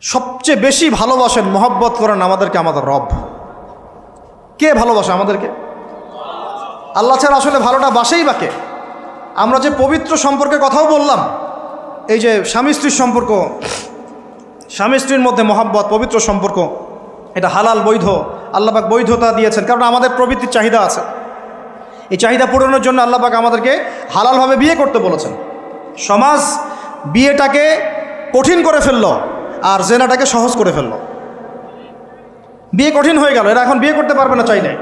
সবচেয়ে বেশি ভালোবাসেন, মহব্বত করেন আমাদেরকে আমাদের রব। কে ভালোবাসে আমাদেরকে? আল্লাহ ছাড়া আসলে ভালোটা বাসেই বা কে? আমরা যে পবিত্র সম্পর্কের কথাও বললাম, এই যে স্বামী স্ত্রীর সম্পর্ক, স্বামী স্ত্রীর মধ্যে মহব্বত, পবিত্র সম্পর্ক, এটা হালাল, বৈধ। আল্লাহ পাক বৈধতা দিয়েছেন, কারণ আমাদের প্রবৃত্তির চাহিদা আছে। এই চাহিদা পূরণের জন্য আল্লাহ পাক আমাদেরকে হালালভাবে বিয়ে করতে বলেছেন। সমাজ বিয়েটাকে কঠিন করে ফেলল আর জেনাটাকে সহজ করে ফেলল। বিয়ে কঠিন হয়ে গেল, এরা এখন বিয়ে করতে পারবে না চাইলে।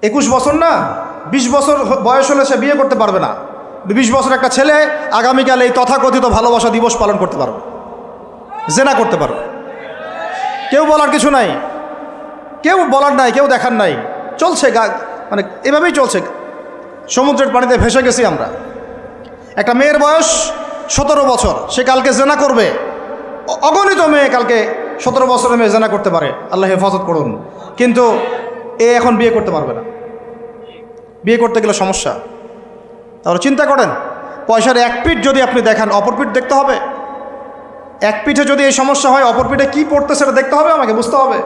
21 বছর না 20 বছর বয়স হলে সে বিয়ে করতে পারবে না। 20 বছর একটা ছেলে আগামীকাল এই তথাকথিত ভালোবাসা দিবস পালন করতে পারবে, জেনা করতে পারবে। কেউ বলার কিছু নাই, কেউ বলার নাই, কেউ দেখার নাই, চলছে মানে এভাবেই চলছে। সমুদ্রের পানিতে ভেসে গেছি আমরা। একটা মেয়ের বয়স 17 বছর, সে কালকে জেনা করবে। অগণিত মেয়ে কালকে 17 বছরের মেয়ে জেনা করতে পারে, আল্লাহ হেফাজত করুন। কিন্তু এ এখন বিয়ে করতে পারবে না। বিয়ে করতে গেলে সমস্যা। তাহলে চিন্তা করেন, পয়সার এক পিঠ যদি আপনি দেখান, অপর পিঠ দেখতে হবে। এক পিঠে যদি এই সমস্যা হয়, অপর পিঠে কী পড়তে সেটা দেখতে হবে, আমাকে বুঝতে হবে।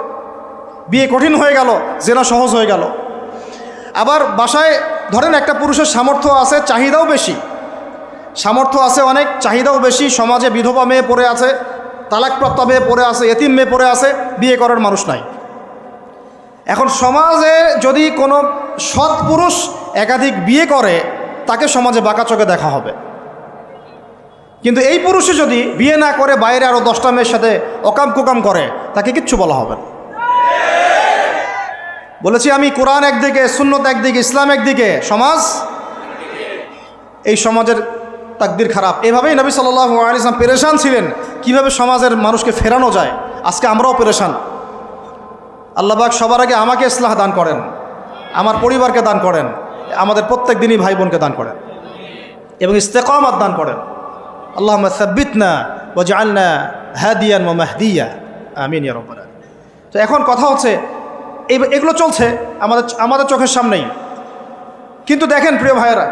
বিয়ে কঠিন হয়ে গেল, জেনা সহজ হয়ে গেল। আবার বাসায় ধরেন একটা পুরুষের সামর্থ্য আছে, চাহিদাও বেশি, সামর্থ্য আছে অনেক, চাহিদাও বেশি। সমাজে বিধবা মেয়ে পড়ে আছে, তালাকপ্রাপ্ত মেয়ে পড়ে আছে, এতিম মেয়ে পড়ে আছে, বিয়ে করার মানুষ নাই। এখন সমাজে যদি কোনো সৎ পুরুষ একাধিক বিয়ে করে, তাকে সমাজে বাঁকা চোখে দেখা হবে। কিন্তু এই পুরুষে যদি বিয়ে না করে বাইরে আরও 10টা মেয়ের সাথে অকাম কুকাম করে, তাকে কিচ্ছু বলা হবে না। বলেছি আমি, কোরআন একদিকে, সুন্নত একদিকে, ইসলাম একদিকে, সমাজ, এই সমাজের তাকদির খারাপ। এভাবেই নবী সাল্লাল্লাহু আলাইহি ওয়াসাল্লাম পেরেশান ছিলেন কিভাবে সমাজের মানুষকে ফেরানো যায়। আজকে আমরাও পেরেশান। আল্লাহ পাক সবার আগে আমাকে ইসলাহ দান করেন, আমার পরিবারকে দান করেন, আমাদের প্রত্যেক দিনই ভাই বোনকে দান করেন এবং ইস্তেকামাত দান করেন। আল্লাহুম্মা সাব্বিতনা ওয়াজআলনা হাদিয়ান ওয়া মাহদিয়া, আমিন ইয়া রাব্বাল আলামিন। তো এখন কথা হচ্ছে, এগুলো চলছে আমাদের চোখের সামনেই। কিন্তু দেখেন প্রিয় ভাইয়েরা,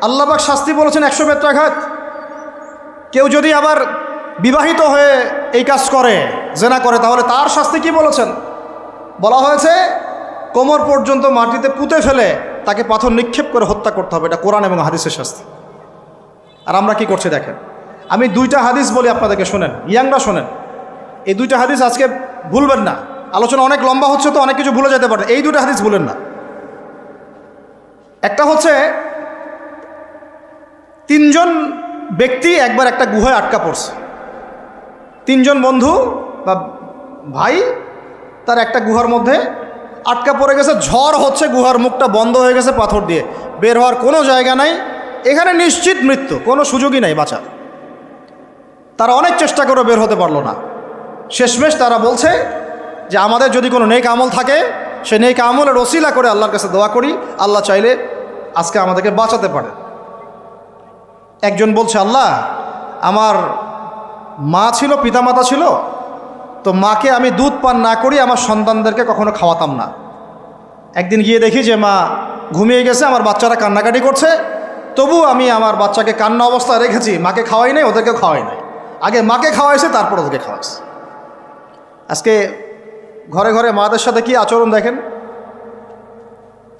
আল্লাহ পাক শাস্তি বলেছেন 100 বেত্রাঘাত। কেউ যদি আবার বিবাহিত হয়ে এই কাজ করে, জেনা করে, তাহলে তার শাস্তি কি বলেছেন? বলা হয়েছে কোমর পর্যন্ত মাটিতে পুঁতে ফেলে তাকে পাথর নিক্ষেপ করে হত্যা করতে হবে। এটা কোরআন এবং হাদিসের শাস্তি। আর আমরা কি করছি দেখেন। আমি 2টা হাদিস বলি আপনাদেরকে, শোনেন, ইয়াংরা শোনেন। এই 2টা হাদিস আজকে ভুলবেন না। আলোচনা অনেক লম্বা হচ্ছে তো অনেক কিছু ভুলে যেতে পারে, এই 2টা হাদিস ভুলেন না। একটা হচ্ছে 3 জন ব্যক্তি একবার একটা গুহায় আটকা পড়ছে। 3 জন বন্ধু বা ভাই, তার একটা গুহার মধ্যে আটকা পড়ে গেছে। ঝড় হচ্ছে, গুহার মুখটা বন্ধ হয়ে গেছে পাথর দিয়ে, বের হওয়ার কোনো জায়গা নাই। এখানে নিশ্চিত মৃত্যু, কোনো সুযোগই নাই বাঁচার। তারা অনেক চেষ্টা করে বের হতে পারলো না। শেষমেশ তারা বলছে যে আমাদের যদি কোনো নেক আমল থাকে, সে নেক আমলের ওসিলা করে আল্লাহর কাছে দোয়া করি, আল্লাহ চাইলে আজকে আমাদেরকে বাঁচাতে পারে। একজন বলছে, আল্লাহ, আমার মা ছিল, পিতামাতা ছিল, তো মাকে আমি দুধ পান না করি আমার সন্তানদেরকে কখনো খাওয়াতাম না। একদিন গিয়ে দেখি যে মা ঘুমিয়ে গেছে, আমার বাচ্চারা কান্নাকাটি করছে, তবু আমি আমার বাচ্চাকে কান্না অবস্থায় রেখেছি, মাকে খাওয়াই নাই, ওদেরকে খাওয়াই নাই। আগে মাকে খাওয়াইছে, তারপর ওদেরকে খাওয়াইছে। আজকে ঘরে ঘরে মাদের সাথে কি আচরণ দেখেন,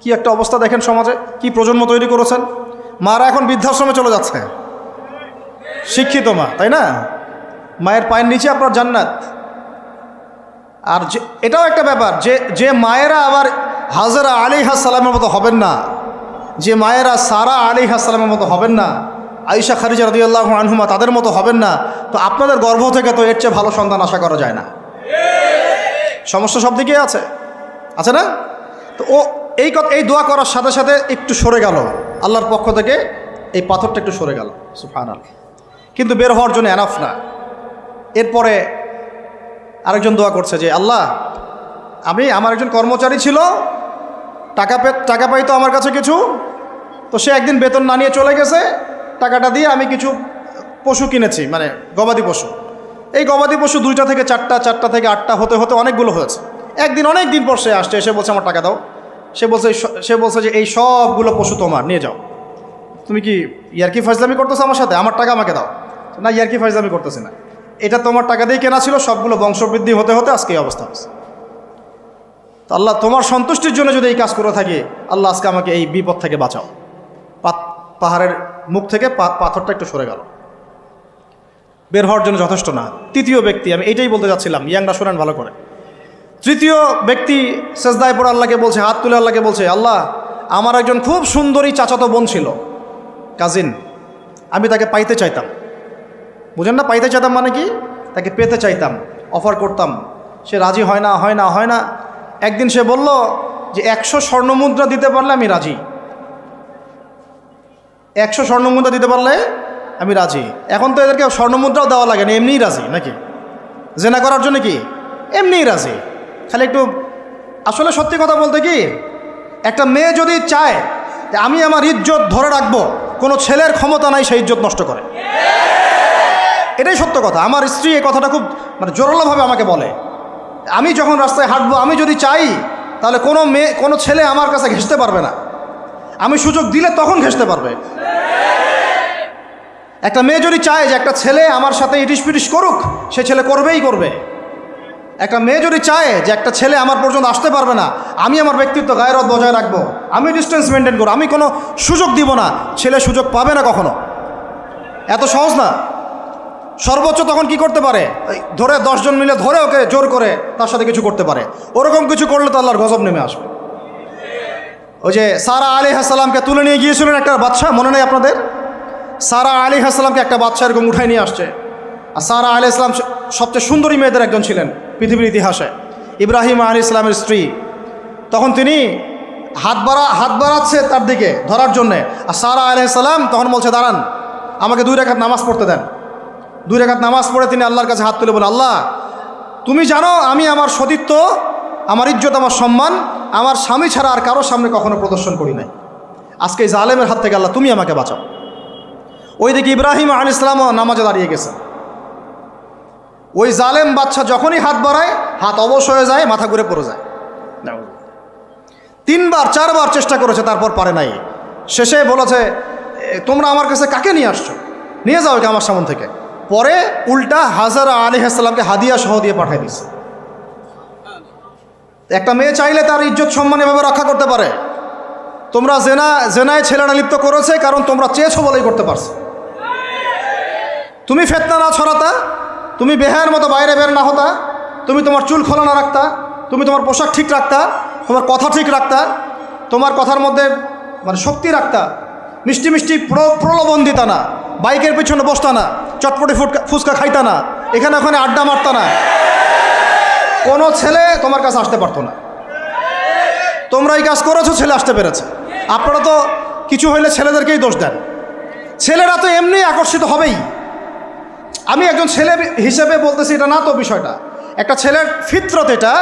কি একটা অবস্থা দেখেন সমাজে, কি প্রজন্ম তৈরি করেছেন। মারা এখন বৃদ্ধাশ্রমে চলে যাচ্ছে, শিক্ষিত মা, তাই না? মায়ের পায়ের নিচে আপনার জান্নাত। আর এটাও একটা ব্যাপার যে মায়েরা আবার হাজরা আলাইহিস সালামের মতো হবেন না, যে মায়েরা সারা আলাইহিস সালামের মতো হবেন না, আয়েশা খাদিজা রাদিয়াল্লাহু আনহুমা তাদের মতো হবেন না, তো আপনাদের গর্ভ থেকে তো এর চেয়ে ভালো সন্তান আশা করা যায় না। সমস্যা সব দিকেই আছে না? তো ও এই দোয়া করার সাথে সাথে একটু সরে গেল, আল্লাহর পক্ষ থেকে এই পাথরটা একটু সরে গেল, সুবহানাল্লাহ। কিন্তু বের হওয়ার জন্য এনাফ না। এরপরে আরেকজন দোয়া করছে যে আল্লাহ, আমার একজন কর্মচারী ছিল, টাকা পাইতো আমার কাছে কিছু, তো সে একদিন বেতন না নিয়ে চলে গেছে। টাকাটা দিয়ে আমি কিছু পশু কিনেছি, মানে গবাদি পশু। এই গবাদি পশু 2টা থেকে 4টা, 4টা থেকে 8টা হতে হতে অনেকগুলো হয়েছে। একদিন অনেক দিন পর সে আসছে, এসে বলছে আমার টাকা দাও। সে বলছে যে এই সবগুলো পশু তোমার, নিয়ে যাও। তুমি কি ইয়ারকি ফাজলামি করতেছো আমার সাথে? আমার টাকা আমাকে দাও। না, ইয়ারকি ফাজলামি করতেছি না। এটা তোমার টাকা দিয়ে কেনা ছিল, সবগুলো বংশবৃদ্ধি হতে হতে আজকে এই অবস্থা হচ্ছে। তো আল্লাহ তোমার সন্তুষ্টির জন্য যদি এই কাজ করে থাকি, আল্লাহ আজকে আমাকে এই বিপদ থেকে বাঁচাও। পাহাড়ের মুখ থেকে পাথরটা একটু সরে গেল, বের হওয়ার জন্য যথেষ্ট না। তৃতীয় ব্যক্তি, আমি এইটাই বলতে যাচ্ছিলাম, ইয়াংরা শোনেন ভালো করে। তৃতীয় ব্যক্তি সেজদায় পড়ে আল্লাহকে বলছে, হাত তুলে আল্লাহকে বলছে, আল্লাহ আমার একজন খুব সুন্দরী চাচাতো বোন ছিল, কাজিন, আমি তাকে পাইতে চাইতাম। বুঝেন না, পাইতে চাইতাম মানে কি? তাকে পেতে চাইতাম, অফার করতাম, সে রাজি হয় না হয় না হয় না। একদিন সে বলল যে 100 স্বর্ণমুদ্রা দিতে পারলে আমি রাজি, 100 স্বর্ণমুদ্রা দিতে পারলে আমি রাজি। এখন তো এদেরকে স্বর্ণমুদ্রাও দেওয়া লাগে না, এমনিই রাজি নাকি? জেনা করার জন্য কি এমনিই রাজি, খালি একটু। আসলে সত্যি কথা বলতে কি, একটা মেয়ে যদি চায় যে আমি আমার ইজ্জত ধরে রাখবো, কোনো ছেলের ক্ষমতা নাই সেই ইজ্জত নষ্ট করে। এটাই সত্য কথা। আমার স্ত্রী এই কথাটা খুব জোরালোভাবে আমাকে বলে, আমি যখন রাস্তায় হাঁটবো, আমি যদি চাই তাহলে কোনো ছেলে আমার কাছে ঘেঁষতে পারবে না, আমি সুযোগ দিলে তখন ঘেঁষতে পারবে। একটা মেয়ে যদি চায় যে একটা ছেলে আমার সাথে ইটিস পিটিস করুক, সে ছেলে করবেই করবে। একটা মেয়ে যদি চায় যে একটা ছেলে আমার পর্যন্ত আসতে পারবে না, আমি আমার ব্যক্তিত্ব গায়রত বজায় রাখবো, আমি ডিস্টেন্স মেনটেন করবো, আমি কোনো সুযোগ দিব না, ছেলে সুযোগ পাবে না কখনো। এত সহজ না। সর্বোচ্চ তখন কি করতে পারে, ধরে 10 জন মিলে ধরে ওকে জোর করে তার সাথে কিছু করতে পারে। ওরকম কিছু করলে তো আল্লাহর গজব নেমে আসবে। ওই যে সারা আলাইহিস সালামকে তুলে নিয়ে গিয়েছিলেন একটা বাচ্চা, মনে নেই আপনাদের? সারা আলাইহিস সালামকে একটা বাচ্চা এরকম উঠাই নিয়ে আসছে। আর সারা আলাইহিস সালাম সবচেয়ে সুন্দরী মেয়েদের একজন ছিলেন পৃথিবীর ইতিহাসে, ইব্রাহিম আলাইহিস সালামের স্ত্রী। তখন তিনি হাত বাড়াচ্ছে তার দিকে ধরার জন্যে, আর সারা আলাইহিস সালাম তখন বলছে, দাঁড়ান, আমাকে 2 রাকাত নামাজ পড়তে দেন। 2 রাকাত নামাজ পড়ে তিনি আল্লাহর কাছে হাত তুলে বলেন, আল্লাহ তুমি জানো আমি আমার সতীত্ব, আমার ইজ্জত, আমার সম্মান আমার স্বামী ছাড়া আর কারোর সামনে কখনো প্রদর্শন করি নাই। আজকে এই জালেমের হাত থেকে আল্লাহ তুমি আমাকে বাঁচাও। ওই দিকে ইব্রাহিম আলাইহিস সালামও নামাজে দাঁড়িয়ে গেছে। ওই জালেম বাচ্চা যখনই হাত বাড়ায়, হাত অবশ হয়ে যায়, মাথা ঘুরে পড়ে যায়। 3বার 4বার চেষ্টা করেছে, তারপর পারে নাই। শেষে বলেছে, তোমরা আমার কাছে কাকে নিয়ে আসছো, নিয়ে যাও এটা আমার সামনে থেকে। পরে উল্টা হাজারা আলাইহিস সালামকে হাদিয়া সহ দিয়ে পাঠিয়ে দিচ্ছে। একটা মেয়ে চাইলে তার ইজ্জত সম্মান এভাবে রক্ষা করতে পারে। তোমরা জেনায় ছেলেরা লিপ্ত করেছে, কারণ তোমরা চেয়েছো বলেই করতে পারছো। তুমি ফিতনা না ছড়াতা, তুমি বেহায়ের মতো বাইরে বের না হতা, তুমি তোমার চুল খোলা না রাখতা, তুমি তোমার পোশাক ঠিক রাখতা, তোমার কথা ঠিক রাখতা, তোমার কথার মধ্যে শক্তি রাখতা, মিষ্টি মিষ্টি প্রলোভন দিতা না, বাইকের পিছনে বসতা না, চটপটি ফুচকা খাইতা না, এখানে ওখানে আড্ডা মারতা না, কোনো ছেলে তোমার কাছে আসতে পারতো না। তোমরা এই কাজ করেছো, ছেলে আসতে পেরেছে। আপনারা তো কিছু হইলে ছেলেদেরকেই দোষ দেন। ছেলেরা তো এমনি আকর্ষিত হবেই। আমি একজন ছেলে হিসেবে বলতেছি এটা না তো বিষয়টা। একটা ছেলের ফিতরত এটা,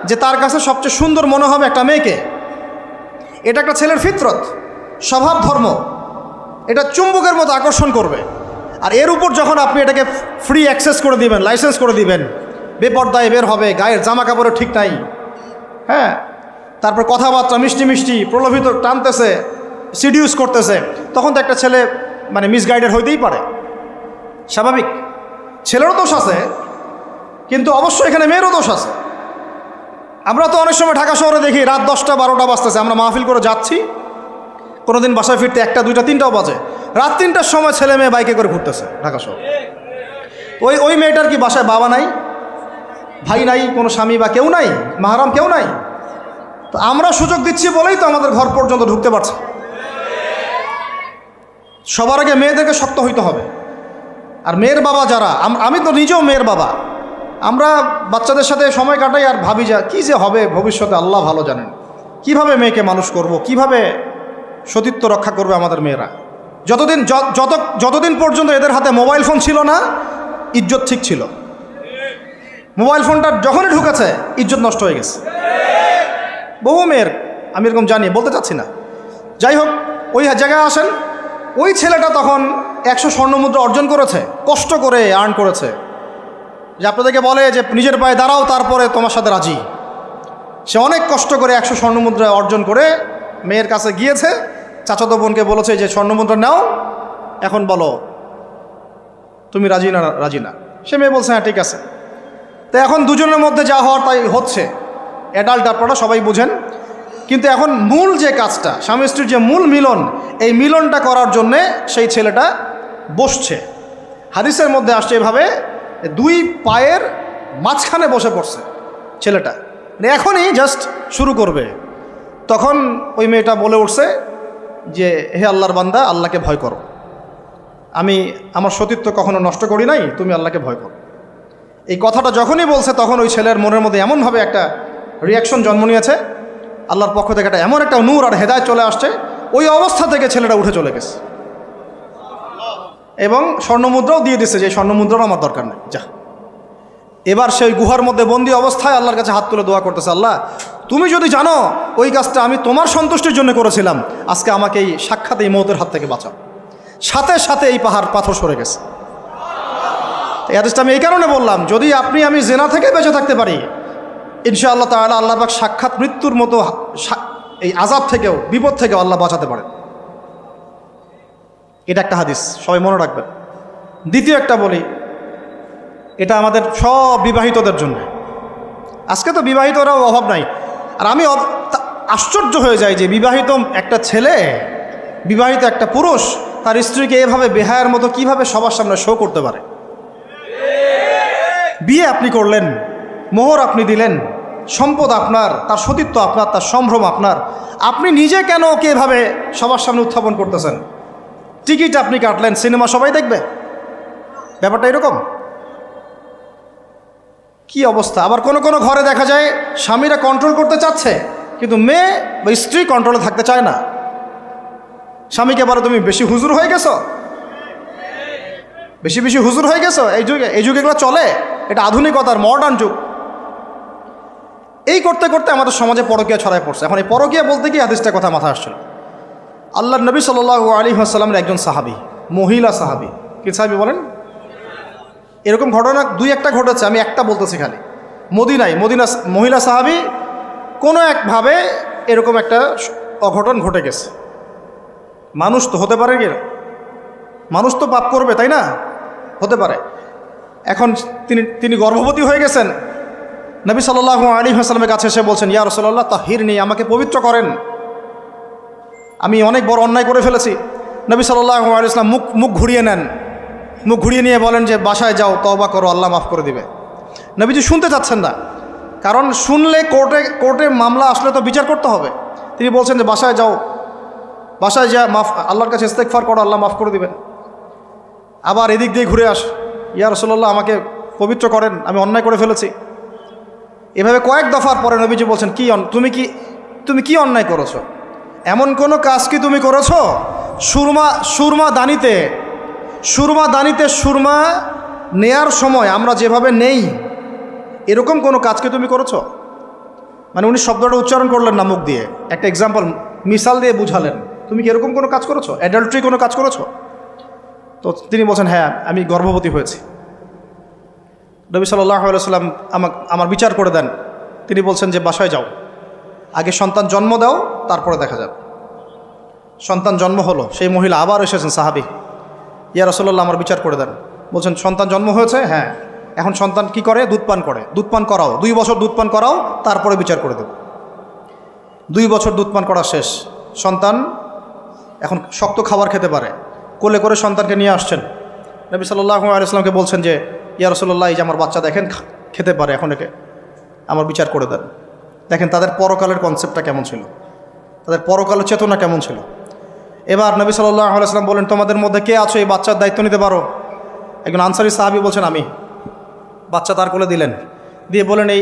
যে তার কাছে সবচেয়ে সুন্দর মনে হবে একটা মেয়েকে। এটা একটা ছেলের ফিতরত, স্বভাব ধর্ম, এটা চুম্বকের মতো আকর্ষণ করবে। আর এর উপর যখন আপনি এটাকে ফ্রি অ্যাক্সেস করে দিবেন, লাইসেন্স করে দিবেন, বেপর্দায় বের হবে, গায়ের জামা কাপড়ও ঠিক নাই, হ্যাঁ, তারপর কথাবার্তা মিষ্টি মিষ্টি প্রলোভিত টানতেছে, সিডিউস করতেছে, তখন তো একটা ছেলে মিসগাইডেড হইতেই পারে, স্বাভাবিক। ছেলেরও দোষ আছে, কিন্তু অবশ্যই এখানে মেয়েরও দোষ আছে। আমরা তো অনেক সময় ঢাকা শহরে দেখি রাত 10টা 12টা বাজতেছে, আমরা মাহফিল করে যাচ্ছি, কোনোদিন বাসায় ফিরতে 1টা 2টা 3টাও বাজে, রাত 3টার সময় ছেলে মেয়ে বাইকে করে ঘুরতেছে ঢাকা শহর। ওই মেয়েটার কি বাসায় বাবা নাই, ভাই নাই, কোনো স্বামী বা কেউ নাই, মাহারাম কেউ নাই? তো আমরা সুযোগ দিচ্ছি বলেই তো আমাদের ঘর পর্যন্ত ঢুকতে পারছে। সবার আগে মেয়েদেরকে শক্ত হইতে হবে। আর মেয়ের বাবা যারা, আমি তো নিজেও মেয়ের বাবা, আমরা বাচ্চাদের সাথে সময় কাটাই আর ভাবি যা কী যে হবে ভবিষ্যতে আল্লাহ ভালো জানেন। কিভাবে মেয়েকে মানুষ করব, কিভাবে সতীত্ব রক্ষা করবে আমাদের মেয়েরা। যতদিন পর্যন্ত এদের হাতে মোবাইল ফোন ছিল না, ইজ্জত ঠিক ছিল। মোবাইল ফোনটা যখনই ঢুকেছে, ইজ্জত নষ্ট হয়ে গেছে। বহু মেয়ের আমি এরকম জানি, বলতে চাচ্ছি না। যাই হোক, ওই জায়গায় আসেন, ওই ছেলেটা তখন 100 স্বর্ণমুদ্রা অর্জন করেছে, কষ্ট করে আর্ন করেছে। যে আপনাদেরকে বলে যে নিজের পায়ে দাঁড়াও, তারপরে তোমার সাথে রাজি। সে অনেক কষ্ট করে 100 স্বর্ণমুদ্রা অর্জন করে মেয়ের কাছে গিয়েছে, চাচাতো বোনকে বলেছে যে স্বর্ণমুদ্রা নাও, এখন বলো তুমি রাজি না। সে মেয়ে বলছে হ্যাঁ ঠিক আছে। তো এখন দুজনের মধ্যে যা হওয়ার তাই হচ্ছে, অ্যাডাল্ট আপনারা সবাই বুঝেন। কিন্তু এখন মূল যে কাজটা, স্বামী স্ত্রীর যে মূল মিলন, এই মিলনটা করার জন্যে সেই ছেলেটা বসছে। হাদিসের মধ্যে আসছে এভাবে, দুই পায়ের মাঝখানে বসে পড়ছে ছেলেটা, এখনই জাস্ট শুরু করবে। তখন ওই মেয়েটা বলে উঠছে যে হে আল্লাহর বান্দা, আল্লাহকে ভয় করো, আমি আমার সতীত্ব কখনো নষ্ট করি নাই, তুমি আল্লাহকে ভয় করো। এই কথাটা যখনই বলছে তখন ওই ছেলের মনের মধ্যে এমনভাবে একটা রিয়াকশন জন্ম নিয়েছে, আল্লাহর পক্ষ থেকে একটা এমন একটা নূর আর হেদায়েত চলে আসছে, ওই অবস্থা থেকে ছেলেটা উঠে চলে গেছে এবং স্বর্ণমুদ্রাও দিয়ে দিচ্ছে যে স্বর্ণমুদ্রাও আমার দরকার নেই, যা। এবার সেই গুহার মধ্যে বন্দি অবস্থায় আল্লাহর কাছে হাত তুলে দোয়া করতেছে, আল্লাহ তুমি যদি জানো ওই কাজটা আমি তোমার সন্তুষ্টির জন্য করেছিলাম, আজকে আমাকে এই সাক্ষাৎ এই মৌতের হাত থেকে বাঁচাও। সাথে সাথে এই পাথর সরে গেছে। এই হাদিসটা আমি এই কারণে বললাম, যদি আপনি আমি জেনা থেকে বেঁচে থাকতে পারি, ইনশাআল্লাহ তাআলা আল্লাহ পাক সাক্ষাৎ মৃত্যুর মতো এই আযাব থেকেও, বিপদ থেকেও আল্লাহ বাঁচাতে পারেন। এটা একটা হাদিস, সবাই মনে রাখবেন। দ্বিতীয় একটা বলি, এটা আমাদের সব বিবাহিতদের জন্য। আজকে তো বিবাহিতরাও অভাব নাই, আর আমি আশ্চর্য হয়ে যাই যে বিবাহিত একটা ছেলে, বিবাহিত একটা পুরুষ তার স্ত্রীকে এভাবে বেহায়ার মতো কিভাবে সবার সামনে শো করতে পারে। বিয়ে আপনি করলেন, মোহর আপনি দিলেন, সম্পদ আপনার, তার সতীত্ব আপনার, তার সম্ভ্রম আপনার, আপনি নিজে কেন ওকে এভাবে সবার সামনে উত্থাপন করতেছেন? টিকিট আপনি কাটলেন, সিনেমা সবাই দেখবে, ব্যাপারটা এরকম। কি অবস্থা! আবার কোনো কোনো ঘরে দেখা যায় স্বামীরা কন্ট্রোল করতে চাচ্ছে, কিন্তু মেয়ে বা স্ত্রী কন্ট্রোলে থাকতে চায় না। স্বামীকে বলো তুমি বেশি হুজুর হয়ে গেছো, বেশি বেশি হুজুর হয়ে গেছো। এই যুগে এগুলো চলে, এটা আধুনিকতার মডার্ন যুগ। এই করতে করতে আমাদের সমাজে পরকীয়া ছড়ায় পড়ছে। এখন এই পরকীয়া বলতে গিয়ে হাদিসটার কথা মাথায় আসছিল। আল্লাহর নবী সাল্লাল্লাহু আলাইহি ওয়াসাল্লামের একজন সাহাবী, মহিলা সাহাবী। কি সাহাবী বলেন? এরকম ঘটনা দুই একটা ঘটেছে, আমি একটা বলতেছি খালি। মদিনা মহিলা সাহাবী কোনো একভাবে এরকম একটা অঘটন ঘটে গেছে। মানুষ তো হতে পারে, কি মানুষ তো পাপ করবে, তাই না? হতে পারে। এখন তিনি গর্ভবতী হয়ে গেছেন। নবী সাল্লাল্লাহু আলাইহি ওয়াসাল্লামের কাছে এসে বলছেন, ইয়া রাসূলুল্লাহ তাহিরনি, আমাকে পবিত্র করেন, আমি অনেক বড় অন্যায় করে ফেলেছি। নবী সাল্লাল্লাহু আলাইহি ওয়াসাল্লাম মুখ ঘুরিয়ে নেন, মুখ ঘুরিয়ে নিয়ে বলেন যে বাসায় যাও, তওবা করো, আল্লাহ মাফ করে দিবে। নবীজি শুনতে চাচ্ছেন না, কারণ শুনলে কোর্টে মামলা আসলে তো বিচার করতে হবে। তিনি বলছেন যে বাসায় যাও, বাসায় যা আল্লাহর কাছে ইস্তেগফার করো, আল্লাহ মাফ করে দিবেন। আবার এদিক দিয়ে ঘুরে আস, ইয়া রাসূলুল্লাহ আমাকে পবিত্র করেন, আমি অন্যায় করে ফেলেছি। এভাবে কয়েক দফার পরে নবীজি বলছেন, তুমি কি অন্যায় করেছো? এমন কোনো কাজ কি তুমি করেছো? সুরমা দানিতে সুরমা নেয়ার সময় আমরা যেভাবে নেই, এরকম কোনো কাজ কি তুমি করেছো? মানে উনি শব্দটা উচ্চারণ করলেন না মুখ দিয়ে, একটা এক্সাম্পল মিসাল দিয়ে বুঝালেন, তুমি কি এরকম কোনো কাজ করেছো? অ্যাডাল্ট্রি কোনো কাজ করেছো? তো তিনি বলছেন, হ্যাঁ আমি গর্ভবতী হয়েছি। নবী সাল্লাল্লাহু আলাইহি ওয়াসাল্লাম আমার বিচার করে দেন। তিনি বলছেন যে বাসায় যাও, আগে সন্তান জন্ম দাও, তারপরে দেখা যাবে। সন্তান জন্ম হলো, সেই মহিলা আবার এসেছেন, সাহাবী, ইয়া রাসূলুল্লাহ আমার বিচার করে দেন। বলছেন সন্তান জন্ম হয়েছে, হ্যাঁ। এখন সন্তান কি করে? দুধ পান করে। দুধ পান করাও, 2 বছর দুধ পান করাও, তারপরে বিচার করে দেব। 2 বছর দুধ পান করা শেষ, সন্তান এখন শক্ত খাবার খেতে পারে। কোলে করে সন্তানকে নিয়ে আসছেন। নবী সাল্লাল্লাহু আলাইহি ওয়াসাল্লামকে বলছেন যে ইয়া রাসূলুল্লাহ, এই যে আমার বাচ্চা দেখেন খেতে পারে, এখন একে আমার বিচার করে দেন। দেখেন তাদের পরকালের কনসেপ্টটা কেমন ছিল, তাদের পরকালের চেতনা কেমন ছিল। এবার নবী সাল্লাল্লাহু আলাইহি ওয়াসাল্লাম বলেন, তোমাদের মধ্যে কে আছো এই বাচ্চার দায়িত্ব নিতে পারো? একজন আনসারী সাহাবী বলছেন, আমি। বাচ্চা তার কোলে দিলেন, দিয়ে বলেন এই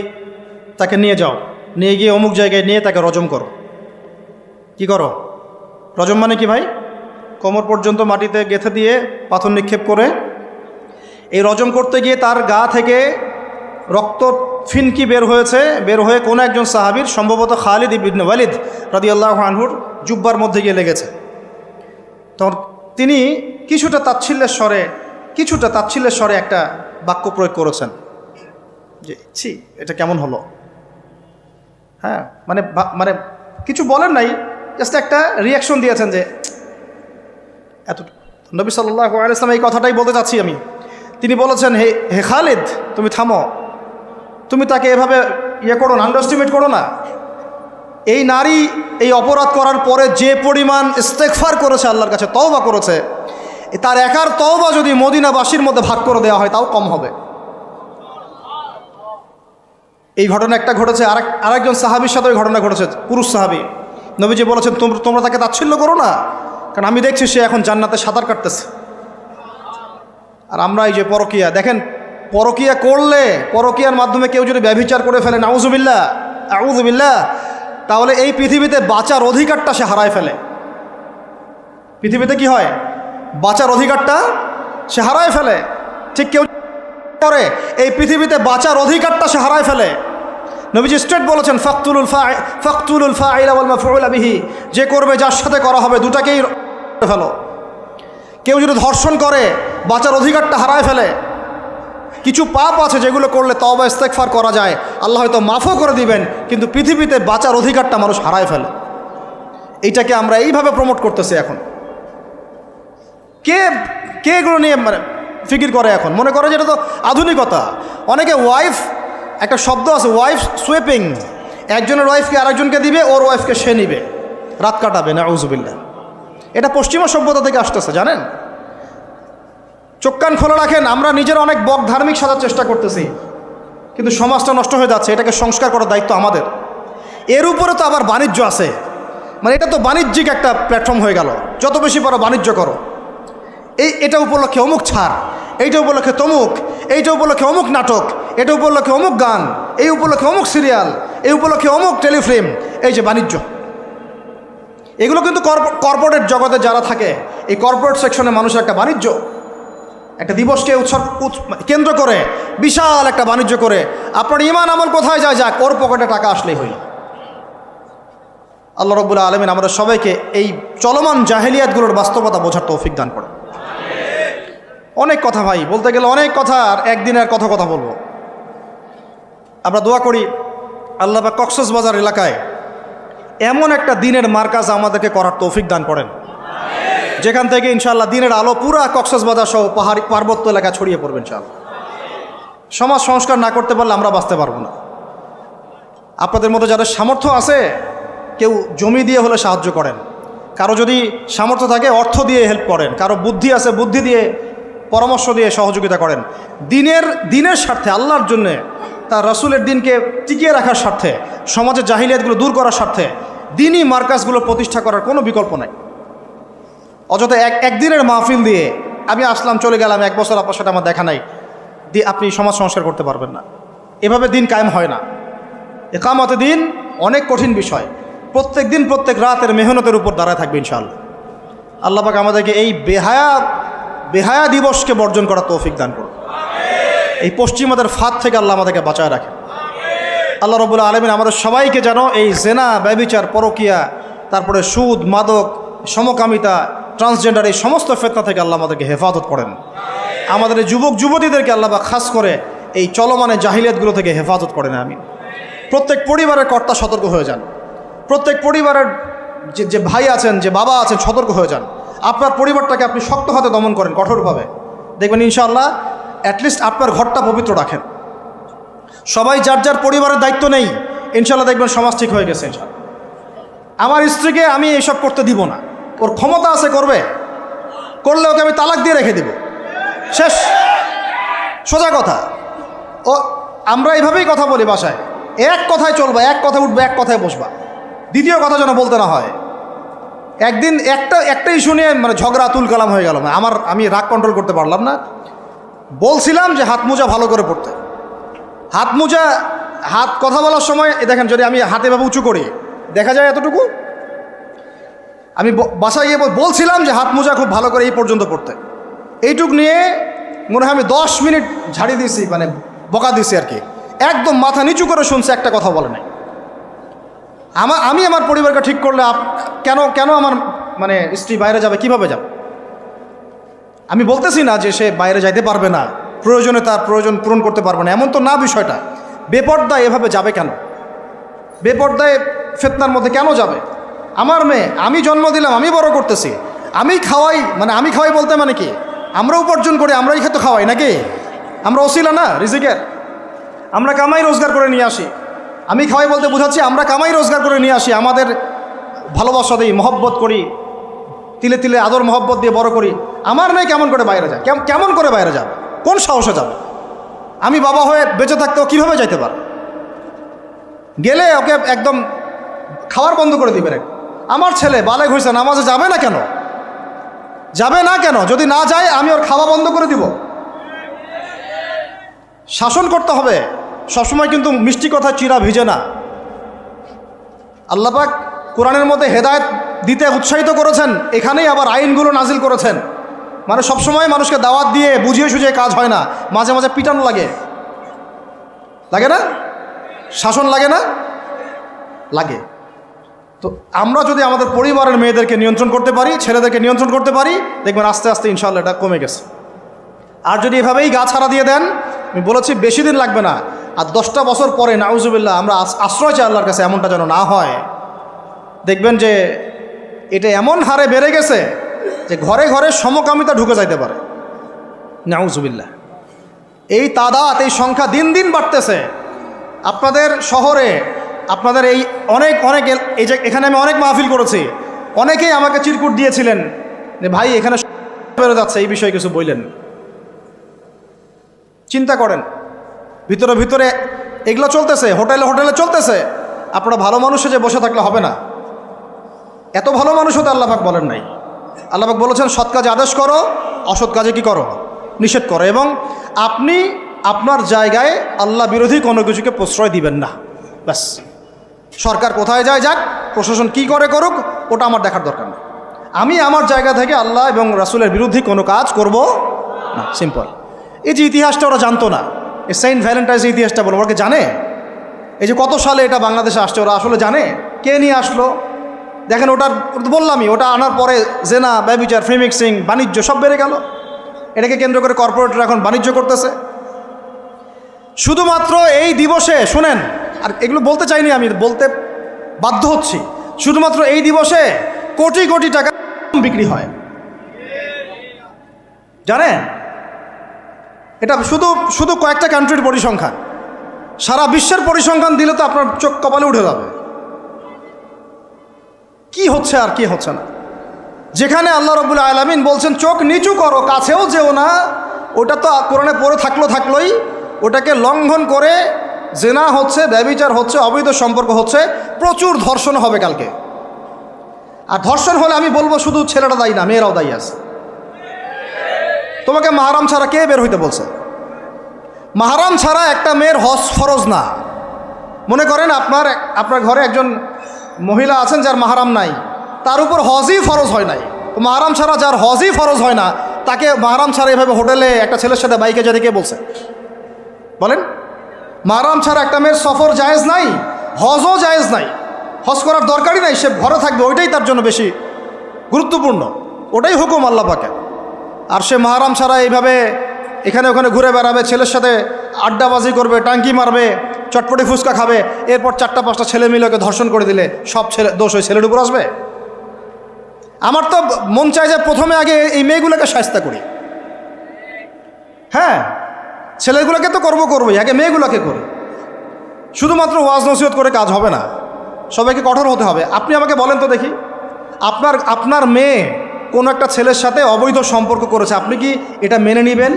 তাকে নিয়ে যাও, নিয়ে গিয়ে অমুক জায়গায় নিয়ে তাকে রজম করো। কি করো? রজম মানে কি ভাই? কোমর পর্যন্ত মাটিতে গেঁথে দিয়ে পাথর নিক্ষেপ করে, এই রজম করতে গিয়ে তার গা থেকে রক্ত ফিনকি বের হয়ে কোনো একজন সাহাবীর, সম্ভবত খালিদ ইবনে ওয়ালিদ রাদিয়াল্লাহু আনহুর জুব্বার মধ্যে গিয়ে লেগেছে। তখন তিনি কিছুটা তাচ্ছিল্যের স্বরে একটা বাক্য প্রয়োগ করেছেন যে ছি, এটা কেমন হলো? হ্যাঁ, মানে কিছু বলেন নাই, জাস্ট একটা রিয়াকশন দিয়েছেন যে এত। নবী সাল্লাল্লাহু আলাইহি ওয়াসাল্লাম এই কথাটাই বলতে চাচ্ছি আমি, তিনি বলেছেন, হে হে খালিদ, তুমি থামো, তুমি তাকে এভাবে করো না, আন্ডারস্টিমেট করো না। এই নারী এই অপরাধ করার পরে যে পরিমাণ ইস্তেগফার করেছে, আল্লাহর কাছে তওবা করেছে, তার একার তওবা যদি মদিনাবাসীর মধ্যে ভাগ করে দেওয়া হয় তাও কম হবে। এই ঘটনা একটা ঘটেছে, আরেকজন সাহাবীর সাথে ওই ঘটনা ঘটেছে, পুরুষ সাহাবী। নবীজি বলেছেন, তোমরা তাকে তাচ্ছিল্য করো না, কারণ আমি দেখছি সে এখন জান্নাতে সাঁতার কাটতেছে। আর আমরা এই যে পরকিয়া, দেখেন পরকিয়া করলে, পরকিয়ার মাধ্যমে কেউ যদি ব্যভিচার করে ফেলে, নাউজুবিল্লাহ আউযুবিল্লাহ, তাহলে এই পৃথিবীতে বাঁচার অধিকারটা সে হারায় ফেলে। পৃথিবীতে কি হয়? বাঁচার অধিকারটা সে হারায় ফেলে। ঠিক কেউ করে এই পৃথিবীতে বাঁচার অধিকারটা সে হারায় ফেলে। নবীজি স্ট্রেট বলেছেন, ফাকতুলুল ফাইলা ওয়াল মাফউলা বিহি, যে করবে যার সাথে করা হবে দুটাকেই ফেলো। কেউ যদি ধর্ষণ করে বাঁচার অধিকারটা হারায় ফেলে। কিছু পাপ আছে যেগুলো করলে তওবা ইস্তেগফার করা যায়, আল্লাহ হয়তো মাফও করে দিবেন, কিন্তু পৃথিবীতে বাঁচার অধিকারটা মানুষ হারায় ফেলে। এইটাকে আমরা এইভাবে প্রমোট করতেছি এখন। কে কে এগুলো নিয়ে মানে ফিকির করে এখন? মনে করে যে এটা তো আধুনিকতা। অনেকে ওয়াইফ, একটা শব্দ আছে ওয়াইফ সুইপিং, একজনের ওয়াইফকে আরেকজনকে দিবে, ওর ওয়াইফকে সে নিবে, রাত কাটাবে, নাউজুবিল্লাহ। এটা পশ্চিমা সভ্যতা থেকে আসতেছে, জানেন। চোখ কান খোলা রাখেন, আমরা নিজেরা অনেক ধার্মিক সাজার চেষ্টা করতেছি, কিন্তু সমাজটা নষ্ট হয়ে যাচ্ছে। এটাকে সংস্কার করার দায়িত্ব আমাদের। এর উপরে তো আবার বাণিজ্য আছে, মানে এটা তো বাণিজ্যিক একটা প্ল্যাটফর্ম হয়ে গেল। যত বেশি পারো বাণিজ্য করো। এটা উপলক্ষে অমুক ছাড়, এইটা উপলক্ষে তমুক, এইটা উপলক্ষে অমুক নাটক, এটা উপলক্ষে অমুক গান, এই উপলক্ষে অমুক সিরিয়াল, এই উপলক্ষে অমুক টেলিফিল্ম। এই যে বাণিজ্য, এগুলো কিন্তু কর্পোরেট জগতে যারা থাকে, এই কর্পোরেট সেকশনে মানুষের একটা বাণিজ্য, একটা দিবসকে কেন্দ্র করে বিশাল একটা বাণিজ্য করে আপনার ঈমান আমল কোথায় যায় যাক, ওর পকেটে টাকা আসলেই হইল। আল্লাহ রাব্বুল আলামিন আমাদের সবাইকে এই চলমান জাহেলিয়াতগুলোর বাস্তবতা বোঝার তৌফিক দান করে। অনেক কথা ভাই, বলতে গেলে অনেক কথা, আর একদিনের কথা বলবো। আমরা দোয়া করি আল্লাহ পাক কক্সবাজার এলাকায় এমন একটা দিনের মার্কাজ আমাদেরকে করার তৌফিক দান করেন, যেখান থেকে ইনশাআল্লাহ দিনের আলো পুরা কক্সবাজার সহ পাহাড়ি পার্বত্য এলাকা ছড়িয়ে পড়বে ইনশাআল্লাহ। সমাজ সংস্কার না করতে পারলে আমরা বাঁচতে পারবো না। আপনাদের মধ্যে যাদের সামর্থ্য আছে, কেউ জমি দিয়ে হলে সাহায্য করেন, কারো যদি সামর্থ্য থাকে অর্থ দিয়ে হেল্প করেন, কারো বুদ্ধি আছে বুদ্ধি দিয়ে, পরামর্শ দিয়ে সহযোগিতা করেন। দিনের স্বার্থে, আল্লাহর জন্যে, তার রাসূলের দিনকে টিকিয়ে রাখার স্বার্থে, সমাজের জাহিলিয়াতগুলো দূর করার স্বার্থে দিনই মার্কাজগুলো প্রতিষ্ঠা করার কোনো বিকল্প নাই। অযথা একদিনের মাহফিল দিয়ে আমি আসলাম চলে গেলাম, 1 বছর আপনার সাথে আমার দেখা নাই, দিয়ে আপনি সমাজ সংস্কার করতে পারবেন না। এভাবে দিন কায়েম হয় না। ইকামতে দিন অনেক কঠিন বিষয়। প্রত্যেক দিন প্রত্যেক রাতের মেহনতের উপর দাঁড়ায় থাকবে ইনশাআল্লাহ। আল্লাহ পাক আমাদেরকে এই বেহায়া দিবসকে বর্জন করার তৌফিক দান করুন। এই পশ্চিমাদের ফাঁদ থেকে আল্লাহ আমাদেরকে বাঁচায় রাখেন। আল্লাহ রাব্বুল আলামিন আমাদের সবাইকে যেন এই জেনা, ব্যভিচার, পরকিয়া, তারপরে সুদ, মাদক, সমকামিতা, ট্রান্সজেন্ডার, এই সমস্ত ফিতনা থেকে আল্লাহ আমাদেরকে হেফাজত করেন। আমাদের এই যুবক যুবতীদেরকে আল্লাহ পাক খাস করে এই চলমানে জাহিলিয়াতগুলো থেকে হেফাজত করেন। আমিন। প্রত্যেক পরিবারের কর্তা সতর্ক হয়ে যান। প্রত্যেক পরিবারের যে ভাই আছেন, যে বাবা আছেন, সতর্ক হয়ে যান। আপনার পরিবারটাকে আপনি শক্ত হাতে দমন করেন, কঠোরভাবে, দেখবেন ইনশাআল্লাহ অ্যাটলিস্ট আপনার ঘরটা পবিত্র রাখেন। সবাই যার যার পরিবারের দায়িত্ব নেই, ইনশাআল্লাহ দেখবেন সমাজ ঠিক হয়ে গেছে। ইনশাআল্লাহ আমার স্ত্রীকে আমি এইসব করতে দিব না, ওর ক্ষমতা আছে করবে, করলে ওকে আমি তালাক দিয়ে রেখে দেব, শেষ, সোজা কথা। ও আমরা এইভাবেই কথা বলি বাসায়, এক কথায় চলবা, এক কথায় উঠবে, এক কথায় বসবা, দ্বিতীয় কথা যেন বলতে না হয়। একদিন একটা ইস্যু নিয়ে মানে ঝগড়া তুল কালাম হয়ে গেল। আমি রাগ কন্ট্রোল করতে পারলাম না। বলছিলাম যে হাত মোজা ভালো করে পড়তে। হাত কথা বলার সময় দেখেন, যদি আমি হাতে ভাবে উঁচু করি দেখা যায় এতটুকু। আমি বাসায় গিয়ে বলছিলাম যে হাত মোজা খুব ভালো করে এই পর্যন্ত পড়তে। এইটুক নিয়ে মনে হয় আমি 10 মিনিট ঝাড়ি দিয়েছি, মানে বকা দিয়েছি আর কি। একদম মাথা নিচু করে শুনছে, একটা কথা বলে নাই। আমি আমার পরিবারকে ঠিক করলে কেন আমার মানে স্ত্রী বাইরে যাবে, কিভাবে যাবে? আমি বলতেছি না যে সে বাইরে যাইতে পারবে না, প্রয়োজনে তার প্রয়োজন পূরণ করতে পারবে না, এমন তো না বিষয়টা। বেপর্দায় এভাবে যাবে কেন? বেপর্দায় ফিতনার মধ্যে কেন যাবে? আমার মেয়ে, আমি জন্ম দিলাম, আমি বড় করতেছি, আমি খাওয়াই বলতে মানে কি আমরা উপার্জন করি, আমরাই খেতে খাওয়াই নাকি? আমরা ওসিলা না রিজিকের? আমরা কামাই রোজগার করে নিয়ে আসি। আমি খাওয়াই বলতে বোঝাচ্ছি আমরা কামাই রোজগার করে নিয়ে আসি, আমাদের ভালোবাসা দিই, মহব্বত করি, তিলে তিলে আদর মহব্বত দিয়ে বড় করি। আমার মেয়ে কেমন করে বাইরে যায়? কেমন করে বাইরে যাবে? কোন সাহসে যাবে? আমি বাবা হয়ে বেঁচে থাকতেও কীভাবে যাইতে পারে? গেলে ওকে একদম খাওয়ার বন্ধ করে দিবেন। আমার ছেলে বালেগ হয়েছে, নামাজে যাবে না কেন? যাবে না কেন? যদি না যায় আমি ওর খাওয়া বন্ধ করে দিব। শাসন করতে হবে সবসময়, কিন্তু মিষ্টি কথা চিরা ভিজে না। আল্লাহ পাক কোরআনের মধ্যে হেদায়েত দিতে উৎসাহিত করেছেন, এখানেই আবার আইনগুলো নাজিল করেছেন। মানে সবসময় মানুষকে দাওয়াত দিয়ে বুঝিয়ে সুঝিয়ে কাজ হয় না, মাঝে মাঝে পিটানো লাগে, লাগে না? শাসন লাগে না? লাগে। তো আমরা যদি আমাদের পরিবারের মেয়েদেরকে নিয়ন্ত্রণ করতে পারি, ছেলেদেরকে নিয়ন্ত্রণ করতে পারি, দেখবেন আস্তে আস্তে ইনশাআল্লাহ এটা কমে গেছে। আর যদি এভাবেই গা ছাড়া দিয়ে দেন, আমি বলেছি বেশি দিন লাগবে না, আর 10টা বছর পরে নাউজুবিল্লাহ আমরা আশ্রয় চাই আল্লাহর কাছে, এমনটা যেন না হয়। দেখবেন যে এটা এমন হারে বেড়ে গেছে যে ঘরে ঘরে সমকামিতা ঢুকে যাইতে পারে। নাউজুবিল্লাহ। এই তাদাত, এই সংখ্যা দিন দিন বাড়তেছে। আপনাদের শহরে, আপনাদের এই অনেক এই যে এখানে আমি অনেক মাহফিল করেছি, অনেকেই আমাকে চিরকুট দিয়েছিলেন যে ভাই এখানে বেড়ে যাচ্ছে, এই বিষয়ে কিছু বললেন। চিন্তা করেন, ভিতরে ভিতরে এগুলো চলতেছে, হোটেলে হোটেলে চলতেছে। আপনারা ভালো মানুষে যে বসে থাকলে হবে না। এত ভালো মানুষ হতে আল্লাহ পাক বলেন নাই। আল্লাহ পাক বলেছেন সৎ কাজে আদেশ করো, অসৎ কাজে কি করো? নিষেধ করো। এবং আপনি আপনার জায়গায় আল্লাহ বিরোধী কোনো কিছুকে প্রশ্রয় দিবেন না। ব্যাস, সরকার কোথায় যায় যাক, প্রশাসন কি করে করুক, ওটা আমার দেখার দরকার নেই। আমি আমার জায়গা থেকে আল্লাহ এবং রাসূলের বিরুদ্ধে কোনো কাজ করব না। সিম্পল। এই যে ইতিহাসটা ওরা জানতো না, এই সেন্ট ভ্যালেন্টাইন্সের ইতিহাসটা বলো, ওরা কি জানে? এই যে কত সালে এটা বাংলাদেশে আসছে, ওরা আসলে জানে? কে নিয়ে আসলো? দেখেন, ওটা বললামই, ওটা আনার পরে জেনা, ব্যভিচার, ফ্রি মিক্সিং, বাণিজ্য সব বেড়ে গেল। এটাকে কেন্দ্র করে কর্পোরেটরা এখন বাণিজ্য করতেছে। শুধুমাত্র এই দিবসে শুনেন, আর এগুলো বলতে চাইনি, আমি বলতে বাধ্য হচ্ছি, শুধুমাত্র এই দিবসে কোটি কোটি টাকা বিক্রি হয়, জানেন? এটা শুধু কয়েকটা কান্ট্রির পরিসংখ্যান। সারা বিশ্বের পরিসংখ্যান দিলে তো আপনার চোখ কপালে উঠে যাবে। কি হচ্ছে আর কি হচ্ছে না। যেখানে আল্লাহ রাব্বুল আলামিন বলছেন চোখ নিচু করো, কাছেও যেও না, ওটা তো কোরআনে পড়ে থাকলোই, ওটাকে লঙ্ঘন করে জেনা হচ্ছে, ব্যভিচার হচ্ছে, অবৈধ সম্পর্ক হচ্ছে, প্রচুর ধর্ষণ হবে কালকে। আর ধর্ষণ হলে আমি বলবো শুধু ছেলেটা দায়ী না, মেয়েরাও দায়ী আছে। তোমাকে মাহরাম ছাড়া কে বের হইতে বলছে? মাহরাম ছাড়া একটা মেয়ের হজ ফরজ না। মনে করেন আপনার ঘরে একজন মহিলা আছেন যার মাহরাম নাই, তার উপর হজই ফরজ হয় নাই। তো মাহরাম ছাড়া যার হজই ফরজ হয় না, তাকে মাহরাম ছাড়া এভাবে হোটেলে একটা ছেলের সাথে বাইকে যেতে কে বলছে? বলেন। মাহরাম ছাড়া একটা মেয়ের সফর জায়েজ নাই, হজও জায়েজ নাই, হজ করার দরকারই নাই, সে ঘরে থাকবে, ওইটাই তার জন্য বেশি গুরুত্বপূর্ণ, ওটাই হুকুম আল্লাহ পাকের। আর সে মাহরাম ছাড়া এইভাবে এখানে ওখানে ঘুরে বেড়াবে, ছেলের সাথে আড্ডাবাজি করবে, টাঙ্কি মারবে, চটপটি ফুচকা খাবে, এরপর 4-5টা ছেলে মিলে ওকে ধর্ষণ করে দিলে সব দোষ ওই ছেলের উপর আসবে? আমার তো মন চায় যে প্রথমে আগে এই মেয়েগুলোকে শায়েস্তা করি। হ্যাঁ, ছেলেগুলোকে তো করবোই, আগে মেয়েগুলোকে করি। শুধুমাত্র ওয়াজ নসিহত করে কাজ হবে না, সবাইকে কঠোর হতে হবে। আপনি আমাকে বলেন তো দেখি, আপনার মেয়ে কোনো একটা ছেলের সাথে অবৈধ সম্পর্ক করেছে, আপনি কি এটা মেনে নেবেন?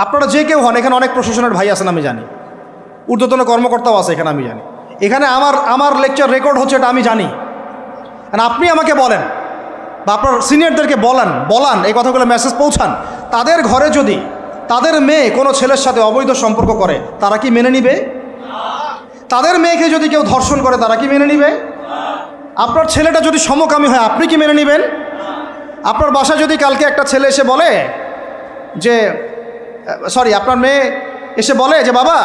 আপনারা যে কেউ হন, এখানে অনেক প্রশাসনের ভাই আছেন আমি জানি, ঊর্ধ্বতন কর্মকর্তাও আছে এখানে আমি জানি, এখানে আমার লেকচার রেকর্ড হচ্ছে এটা আমি জানি। আপনি আমাকে বলেন বা আপনার সিনিয়রদেরকে বলান এই কথাগুলো মেসেজ পৌঁছান, তাদের ঘরে যদি তাদের মেয়ে কোনো ছেলের সাথে অবৈধ সম্পর্ক করে তারা কি মেনে নিবে? তাদের মেয়েকে যদি কেউ ধর্ষণ করে তারা কি মেনে নিবে? আপনার ছেলেটা যদি সমকামী হয় আপনি কি মেনে নেবেন? আপনার বাসায় যদি কালকে একটা ছেলে এসে বলে যে আপনার মেয়ে এসে বলে যে বাবা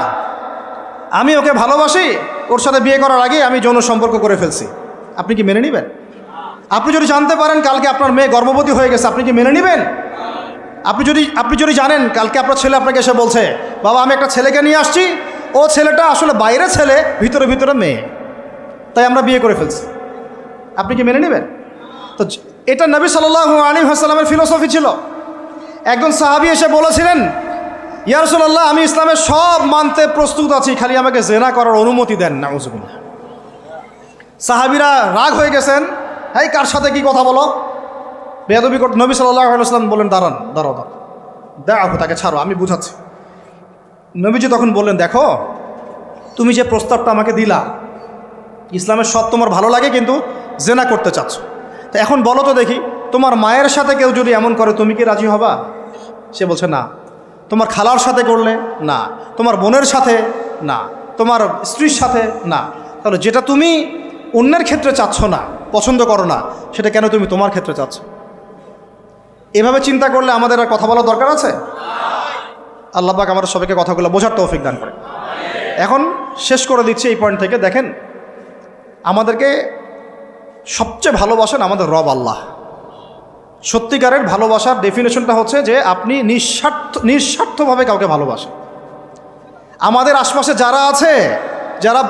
আমি ওকে ভালোবাসি, ওর সাথে বিয়ে করার আগে আমি যৌন সম্পর্ক করে ফেলছি, আপনি কি মেনে নেবেন? আপনি যদি জানতে পারেন কালকে আপনার মেয়ে গর্ভবতী হয়ে গেছে, আপনি কি মেনে নেবেন? আপনি যদি জানেন কালকে আপনার ছেলে আপনাকে এসে বলছে বাবা আমি একটা ছেলেকে নিয়ে আসছি, ও ছেলেটা আসলে বাইরে ছেলে, ভিতরে মেয়ে, তাই আমরা বিয়ে করে ফেলছি, আপনি কি মেনে নেবেন? তো এটা নবী সাল্লাল্লাহু আলাইহি ওয়াসাল্লামের ফিলোসফি ছিল। একজন সাহাবী এসে বলেছিলেন, ইয়া রাসূলুল্লাহ, আমি ইসলামের সব মানতে প্রস্তুত আছি, খালি আমাকে জিনা করার অনুমতি দেন। নাউযুবিল্লাহ। সাহাবীরা রাগ হয়ে গেছেন, এই কার সাথে কি কথা বলো, বেয়াদবি করতে। নবী সাল্লাল্লাহু আলাইহি ওয়াসাল্লাম বললেন, দাঁড়াও, তাকে ছাড়ো, আমি বুঝাচ্ছি। নবীজি তখন বললেন, দেখো, তুমি যে প্রস্তাবটা আমাকে দিলা, ইসলামের সব তোমার ভালো লাগে, কিন্তু জেনা করতে চাচ্ছ, তো এখন বলো তো দেখি, তোমার মায়ের সাথে কেউ যদি এমন করে তুমি কি রাজি হবা? সে বলছে না। তোমার খালার সাথে করলে না, তোমার বোনের সাথে না, তোমার স্ত্রীর সাথে না। তাহলে যেটা তুমি অন্যের ক্ষেত্রে চাচ্ছ না, পছন্দ করো না, সেটা কেন তুমি তোমার ক্ষেত্রে চাচ্ছ? এভাবে চিন্তা করলে আমাদের আর কথা বলার দরকার আছে? আল্লাহ পাক আমাদের সবাইকে কথাগুলো বোঝার তৌফিক দান করে। এখন শেষ করে দিচ্ছি এই পয়েন্ট থেকে। দেখেন, আমাদেরকে সবচেয়ে ভালোবাসেন আমাদের রব আল্লাহ। সত্যিকারের ভালোবাসার ডেফিনেশনটা হচ্ছে যে আপনি নিঃস্বার্থভাবে কাউকে ভালোবাসেন। আমাদের আশপাশে যারা আছে, যারা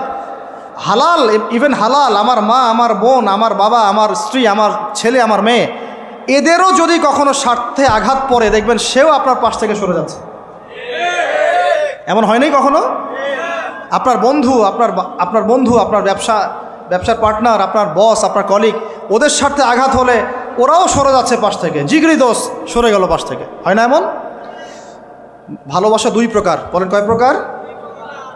হালাল, ইভেন হালাল, আমার মা, আমার বোন, আমার বাবা, আমার স্ত্রী, আমার ছেলে, আমার মেয়ে, এদেরও যদি কখনো স্বার্থে আঘাত পড়ে, দেখবেন সেও আপনার পাশ থেকে সরে যাচ্ছে। এমন হয় নাই কখনো? আপনার বন্ধু, আপনার ব্যবসার পার্টনার, আপনার বস, আপনার কলিগ, ওদের স্বার্থে আঘাত হলে ওরাও সরে যাচ্ছে পাশ থেকে, জিগরি দোষ সরে গেল পাশ থেকে, হয় না এমন? ভালোবাসা দুই প্রকার। বলেন কয় প্রকার?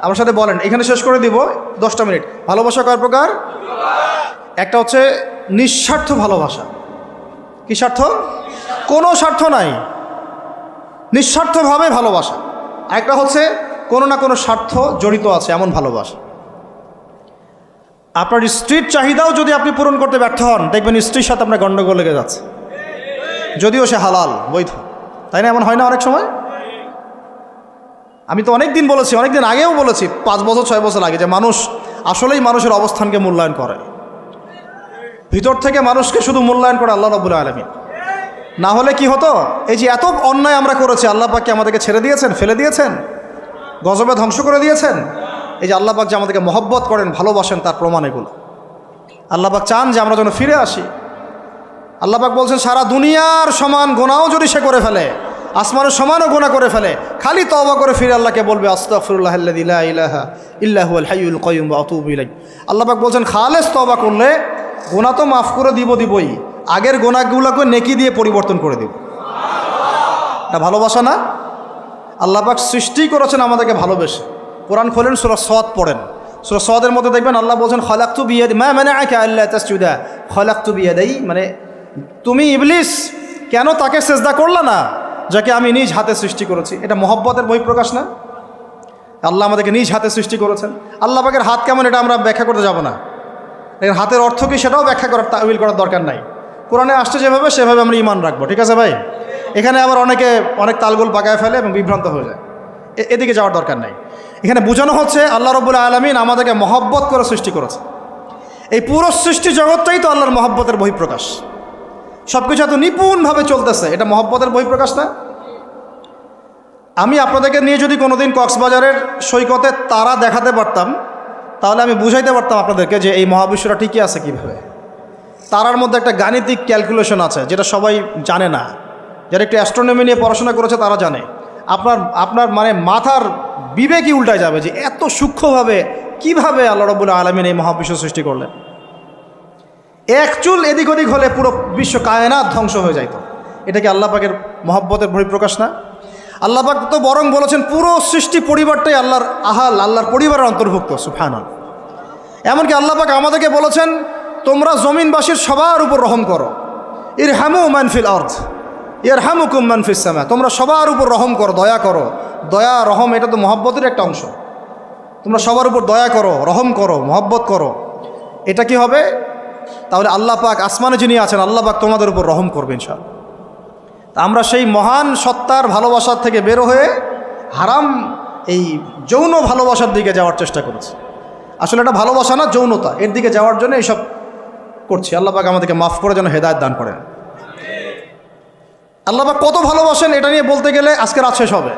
আমার সাথে বলেন, এখানে শেষ করে দিব 10টা মিনিট। ভালোবাসা কয় প্রকার? একটা হচ্ছে নিঃস্বার্থ ভালোবাসা। কি স্বার্থ? কোনো স্বার্থ নাই, নিঃস্বার্থভাবে ভালোবাসা। একটা হচ্ছে কোনো না কোনো স্বার্থ জড়িত আছে এমন ভালোবাসা। আপনার স্ত্রীর চাহিদাও যদি আপনি পূরণ করতে ব্যর্থ হন, দেখবেন স্ত্রীর সাথে আপনার গণ্ডগোল লেগে যাচ্ছে, যদিও সে হালাল, বৈধ, তাই না? এমন হয় না অনেক সময়? আমি তো অনেক দিন বলেছি, অনেক দিন আগেও বলেছি, 5 বছর 6 বছর আগে, যে মানুষ আসলেই মানুষের অবস্থানকে মূল্যায়ন করে। ভিতর থেকে মানুষকে শুধু মূল্যায়ন করে আল্লাহ রাব্বুল আলামিন। না হলে কি হতো? এই যে এত অন্যায় আমরা করেছি, আল্লাহ পাক কি আমাদেরকে ছেড়ে দিয়েছেন, ফেলে দিয়েছেন, গজবে ধ্বংস করে দিয়েছেন? এই যে আল্লাহ পাক যে আমাদেরকে মহব্বত করেন, ভালোবাসেন, তার প্রমাণ এগুলো। আল্লাহ পাক চান যে আমরা যেন ফিরে আসি। আল্লাহ পাক বলছেন, সারা দুনিয়ার সমান গুনাহও যদি সে করে ফেলে, আসমানের সমানও গুনাহ করে ফেলে, খালি তওবা করে ফিরে আল্লাহকে বলবে, আস্তাগফিরুল্লাহাল্লাযী লা ইলাহা ইল্লা হুয়াল হাইয়ুল কাইয়্যুম ওয়া আতুবু ইলাইহি। আল্লাহ পাক বলছেন, খালেস তওবা করলে গুনাহ তো মাফ করে দিবই, আগের গুনাহগুলোকে নেকি দিয়ে পরিবর্তন করে দিব। এটা ভালোবাসা না? আল্লাহ পাক সৃষ্টি করেছেন আমাদেরকে ভালোবেসে। কোরআন খোলেন, সূরা সদ পড়েন, সূরা সদের মধ্যে দেখবেন আল্লাহ বলছেন, খালাকতু বিয়াদি মা মানাআকা আল্লা তাসজুদা খালাকতু বিয়াদাই, মানে তুমি ইবলিস কেন তাকে সেজদা করলা না যাকে আমি নিজ হাতে সৃষ্টি করেছি? এটা মহব্বতের বহিঃপ্রকাশ না? আল্লাহ আমাদেরকে নিজ হাতে সৃষ্টি করেছেন। আল্লাহ পাকের হাত কেমন এটা আমরা ব্যাখ্যা করতে যাব না। এর হাতের অর্থ কি সেটাও ব্যাখ্যা করার, তাওয়িল করার দরকার নাই। কোরআনে আসছে যেভাবে সেভাবে আমরা ঈমান রাখবো, ঠিক আছে ভাই? এখানে আবার অনেক তালগোল পাকায় ফেলে এবং বিভ্রান্ত হয়ে যায়, এদিকে যাওয়ার দরকার নাই। এখানে বোঝানো হচ্ছে আল্লাহ রাব্বুল আলামিন আমাদেরকে মহব্বত করে সৃষ্টি করেছে। এই পুরো সৃষ্টি জগৎটাই তো আল্লাহর মহব্বতের বহিঃপ্রকাশ। সব কিছু এত নিপুণভাবে চলতেছে, এটা মহব্বতের বহিঃপ্রকাশ না? আমি আপনাদেরকে নিয়ে যদি কোনোদিন কক্সবাজারের সৈকতে তারা দেখাতে পারতাম, তাহলে আমি বুঝাইতে পারতাম আপনাদেরকে যে এই মহাবিশ্বটা ঠিকই আছে কীভাবে। তারার মধ্যে একটা গাণিতিক ক্যালকুলেশন আছে যেটা সবাই জানে না। যারা একটু অ্যাস্ট্রোনমি নিয়ে পড়াশোনা করেছে তারা জানে। আপনার মানে মাথার বিবেকই উল্টায় যাবে যে এত সূক্ষ্মভাবে কিভাবে আল্লাহ রাব্বুল আলামিন এই মহাবিশ্ব সৃষ্টি করলেন। এক চুল এদিক ওদিক হলে পুরো বিশ্ব কায়নাত ধ্বংস হয়ে যাইত। এটা কি আল্লাহ পাকের মহব্বতের বহিঃপ্রকাশ না? আল্লাহ পাক তো বরং বলেছেন পুরো সৃষ্টি পরিবারটাই আল্লাহর পরিবারের অন্তর্ভুক্ত। সুবহানাল্লাহ। এমনকি আল্লাহ পাক আমাদেরকে বলেছেন, তোমরা জমিনবাসীর সবার উপর রহম করো। ইরহামু মান ফিল আরদ ইয়ারহামুকুম মান ফিস সামা। তোমরা সবার উপর রহম করো, দয়া করো। দয়া, রহম, এটা তো মহব্বতের একটা অংশ। তোমরা সবার উপর দয়া করো, রহম করো, মহব্বত করো। এটা কি হবে? তাহলে আল্লাহ পাক আসমানে যিনি আছেন, আল্লাহ পাক তোমাদের উপর রহম করবে ইনশাআল্লাহ। তা আমরা সেই মহান সত্তার ভালোবাসার থেকে বের হয়ে হারাম এই যৌন ভালোবাসার দিকে যাওয়ার চেষ্টা করেছি। আসলে এটা ভালোবাসা না, যৌনতা, এর দিকে যাওয়ার জন্য এইসব করছি। আল্লাহ পাক আমাদেরকে মাফ করে যেন হেদায়েত দান করেন। আল্লাহ পাক কত ভালোবাসেন এটা নিয়ে বলতে গেলে আজকে রাত শেষ হবে।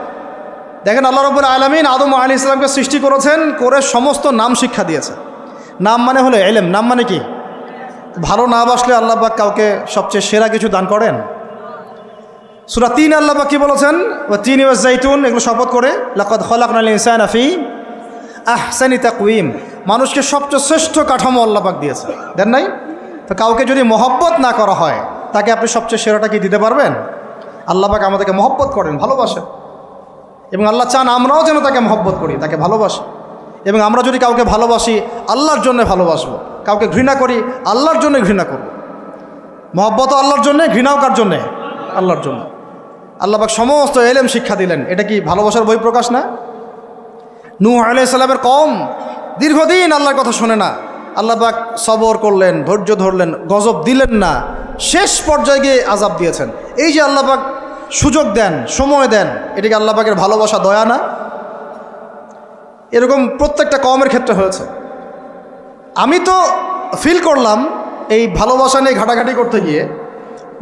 দেখেন, আল্লাহ রাব্বুল আলামিন আদম আলাইহিস সালামকে সৃষ্টি করেছেন, করে সমস্ত নাম শিক্ষা দিয়েছে। নাম মানে হলো ইলম। নাম মানে কি? ভালো না বাসলে আল্লাহ পাক কাউকে সবচেয়ে সেরা কিছু দান করেন? সূরা ৩ আল্লাহ পাক কি বলেছেন? ওয়া তিন ওয়াজ জাইতুন, এগুলো শপথ করে, লাকাদ খালাকনাল ইনসানা ফি আহসানি তাকওয়িম, মানুষকে সবচেয়ে শ্রেষ্ঠ কাঠামো আল্লাহ পাক দিয়েছে, দেন নাই? তো কাউকে যদি মহব্বত না করা হয়, তাকে আপনি সবচেয়ে সেরাটা কি দিতে পারবেন? আল্লাহ পাক আমাদেরকে মহব্বত করেন, ভালোবাসেন, এবং আল্লাহ চান আমরাও যেন তাকে মহব্বত করি, তাকে ভালোবাসি। এবং আমরা যদি কাউকে ভালোবাসি, আল্লাহর জন্য ভালোবাসবো। কাউকে ঘৃণা করি, আল্লাহর জন্য ঘৃণা করব। মহব্বতও আল্লাহর জন্যে, ঘৃণাও কার জন্যে? আল্লাহর জন্য। আল্লাহ পাক সমস্ত এলেম শিক্ষা দিলেন, এটা কি ভালোবাসার বহিঃপ্রকাশ না? নূহ আলাইহিস সালামের কওম দীর্ঘদিন আল্লাহর কথা শোনে না, আল্লাহ পাক সবর করলেন, ধৈর্য ধরলেন, গজব দিলেন না, শেষ পর্যায়ে গিয়ে আযাব দিয়েছেন। এই যে আল্লাহ পাক সুযোগ দেন, সময় দেন, এটাকে আল্লাহ পাকের ভালোবাসা, দয়া না? এরকম প্রত্যেকটা কওমের ক্ষেত্রে হয়েছে। আমি তো ফিল করলাম এই ভালোবাসা নিয়ে ঘাটাঘাটি করতে গিয়ে,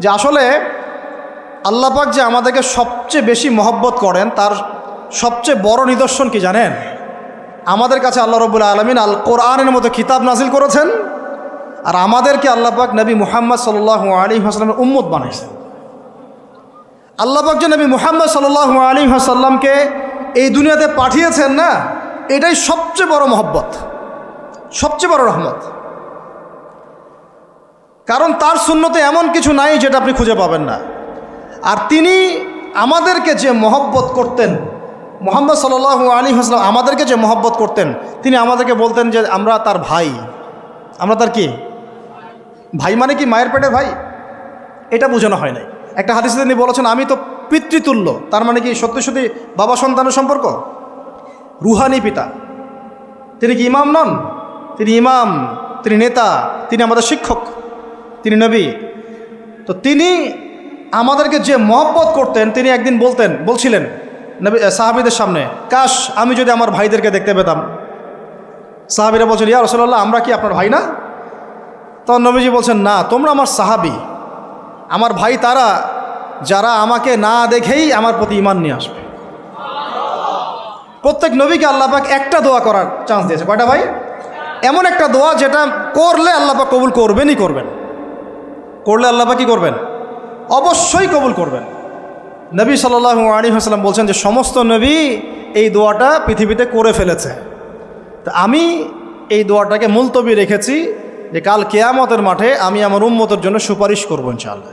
যে আসলে আল্লাহ পাক যে আমাদেরকে সবচেয়ে বেশি মহব্বত করেন, তার সবচেয়ে বড় নিদর্শন কি জানেন? আমাদের কাছে আল্লাহ রাব্বুল আলামিন আল কোরআনের মতো কিতাব নাজিল করেছেন, আর আমাদেরকে আল্লাহ পাক নবী মুহাম্মদ সাল্লাল্লাহু আলাইহি ওয়াসাল্লামের উম্মত বানাইছেন। আল্লাহ পাক যে নবী মুহাম্মদ সাল্লাল্লাহু আলাইহি ওয়াসাল্লামকে এই দুনিয়াতে পাঠিয়েছেন না, এটাই সবচেয়ে বড় মহব্বত, সবচেয়ে বড় রহমত। কারণ তার সুন্নতে এমন কিছু নাই যেটা আপনি খুঁজে পাবেন না। আর তিনি আমাদেরকে যে মহব্বত করতেন, মুহাম্মদ সাল্লাল্লাহু আলাইহি ওয়াসাল্লাম আমাদেরকে যে মহব্বত করতেন, তিনি আমাদেরকে বলতেন যে আমরা তার ভাই। আমরা তার কি ভাই? মানে কি মায়ের পেটের ভাই? এটা বোঝানো হয় নাই। একটা হাদিসে তিনি বলেছেন আমি তো পিতৃতুল্য, তার মানে কি সত্যি সত্যি বাবা সন্তানের সম্পর্ক? রুহানি পিতা। তিনি কি ইমাম নন? তিনি ইমাম, তিনি নেতা, তিনি আমাদের শিক্ষক, তিনি নবী। তো তিনি আমাদেরকে যে মহব্বত করতেন, তিনি একদিন বলছিলেন নবী সাহাবীদের সামনে, কাশ আমি যদি আমার ভাইদেরকে দেখতে পেতাম। সাহাবীরা বলছেন, ইয়া রাসূলুল্লাহ, আমরা কি আপনার ভাই না? তখন নবীজি বলছেন, না, তোমরা আমার সাহাবী, আমার ভাই তারা যারা আমাকে না দেখেই আমার প্রতি ঈমান নিয়ে আসবে। প্রত্যেক নবীকে আল্লাহ পাক একটা দোয়া করার চান্স দিয়েছে। কয়টা ভাই? এমন একটা দোয়া যেটা করলে আল্লাহ পাক কবুল করবেনই করবেন। করলে আল্লাহ পাক কি করবেন? অবশ্যই কবুল করবেন। নবী সাল্লাল্লাহু আলাইহি ওয়াসাল্লাম বলছেন যে সমস্ত নবী এই দোয়াটা পৃথিবীতে করে ফেলেছে। তো আমি এই দোয়াটাকে মুলতবি রেখেছি যে কাল কিয়ামতের মাঠে আমি আমার উম্মতের জন্য সুপারিশ করব ইনশাআল্লাহ।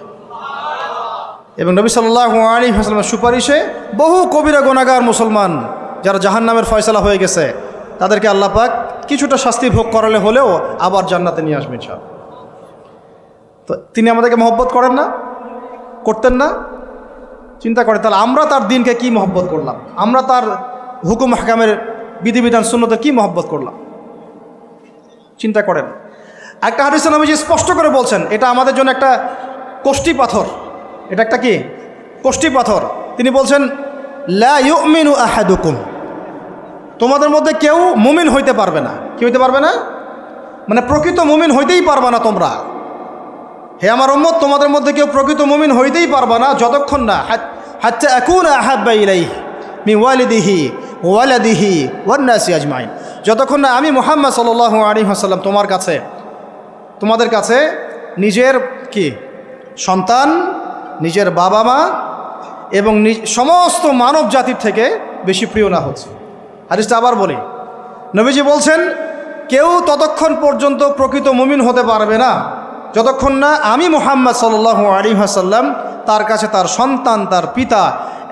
এবং নবী সাল্লাল্লাহু আলাইহি ওয়াসাল্লামের সুপারিশে বহু কবিরা গুনাহগার মুসলমান যারা জাহান্নামের ফয়সালা হয়ে গেছে, তাদেরকে আল্লাহ পাক কিছুটা শাস্তি ভোগ করালে হলেও আবার জান্নাতে নিয়ে আসবেন ইনশাআল্লাহ। তো তিনি আমাদেরকে মহব্বত করেন না? করতেন না? চিন্তা করে তাহলে আমরা তার দিনকে কি মহব্বত করলাম, আমরা তার হুকুম হাকামের বিধিবিধান সুন্নতে কি মহব্বত করলাম, চিন্তা করেন। একটা হাদিসে নবীজি স্পষ্ট করে বলছেন এটা আমাদের জন্য একটা কষ্টি পাথর। এটা একটা কি কষ্টি পাথর। তিনি বলছেন, লা ইউমিনু আহাদুকুম, তোমাদের মধ্যে কেউ মুমিন হইতে পারবে না। কি হইতে পারবে না? মানে প্রকৃত মুমিন হইতেই পারবে না তোমরা। হে আমার উম্মত, তোমাদের মধ্যে কেউ প্রকৃত মুমিন হইতেই পারবে না যতক্ষণ না হাত্তা আকুনা আহাব্বা ইলাইহি মিন ওয়ালিদিহি ওয়ালাদিহি ওয়ান নাসি আজমাইন, যতক্ষণ না আমি মুহাম্মদ সাল্লাল্লাহু আলাইহি ওয়াসাল্লাম তোমাদের কাছে নিজের কি সন্তান, নিজের বাবা মা এবং সমস্ত মানব জাতির থেকে বেশি প্রিয় না হচ্ছে। হাদিসটা আবার বলি, নবীজি বলছেন কেউ ততক্ষণ পর্যন্ত প্রকৃত মুমিন হতে পারবে না যতক্ষণ না আমি মুহাম্মদ সাল্লাল্লাহু আলাইহি ওয়াসাল্লাম তার কাছে তার সন্তান, তার পিতা,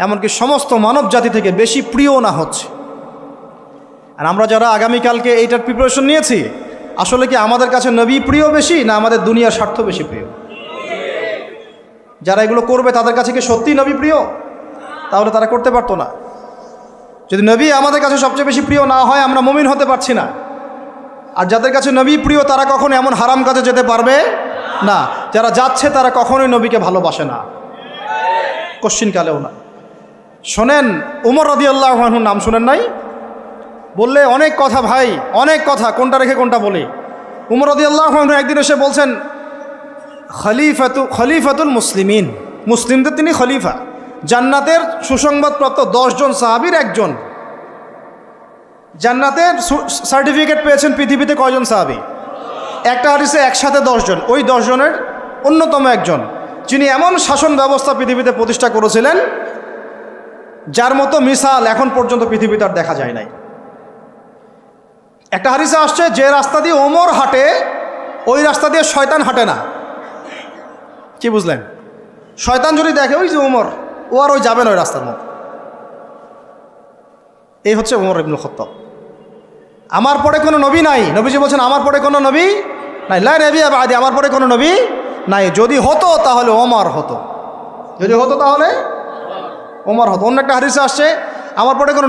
এমনকি সমস্ত মানব জাতি থেকে বেশি প্রিয় না হচ্ছে। আর আমরা যারা আগামীকালকে এইটার প্রিপারেশন নিয়েছি, আসলে কি আমাদের কাছে নবী প্রিয় বেশি না আমাদের দুনিয়ার স্বার্থ বেশি প্রিয়? যারা এগুলো করবে তাদের কাছে কি সত্যি নবী প্রিয়? তাহলে তারা করতে পারতো না। যদি নবী আমাদের কাছে সবচেয়ে বেশি প্রিয় না হয়, আমরা মুমিন হতে পারছি না। আর যাদের কাছে নবী প্রিয় তারা কখনো এমন হারাম কাজে যেতে পারবে না। যারা যাচ্ছে তারা কখনোই নবীকে ভালোবাসে না, কোশ্চিনকালেও না। শোনেন, উমর রাদিয়াল্লাহু আনহুর নাম শুনেন নাই? বললে অনেক কথা ভাই, অনেক কথা, কোনটা রেখে কোনটা বলি। উমর রাদিয়াল্লাহু আনহু একদিন এসে বলছেন খলিফাতুল মুসলিমিন, মুসলিমদের তিনি খলিফা। জান্নাতের সুসংবাদপ্রাপ্ত 10 জন সাহাবীর একজন। জান্নাতের সার্টিফিকেট পেয়েছেন পৃথিবীতে কয়জন সাহাবী? একটা হাদিসে একসাথে 10 জন, ওই 10 জনের অন্যতম একজন, যিনি এমন শাসন ব্যবস্থা পৃথিবীতে প্রতিষ্ঠা করেছিলেন যার মতো মিসাল এখন পর্যন্ত পৃথিবীতে আর দেখা যায় নাই। একটা হাদিসে আসছে, যে রাস্তা দিয়ে ওমর হাঁটে ওই রাস্তা দিয়ে শয়তান হাঁটে না। কি বুঝলেন? শয়তান যদি দেখে ওই যে ওমর, ও আর ওই যাবে না ওই রাস্তার মধ্যে। এই হচ্ছে ওমর ইবনুল খাত্তাব। আমার পরে কোনো নবী নাই, নবীজি বলছেন আমার পরে কোনো নবী নাই, লা নবিয়্যা বা'দি, আমার পরে কোনো নবী নাই। যদি হতো তাহলে ওমর হতো, যদি হতো তাহলে ওমর হতো। অন্য একটা হাদিসে আসছে, আমার পরে কোনো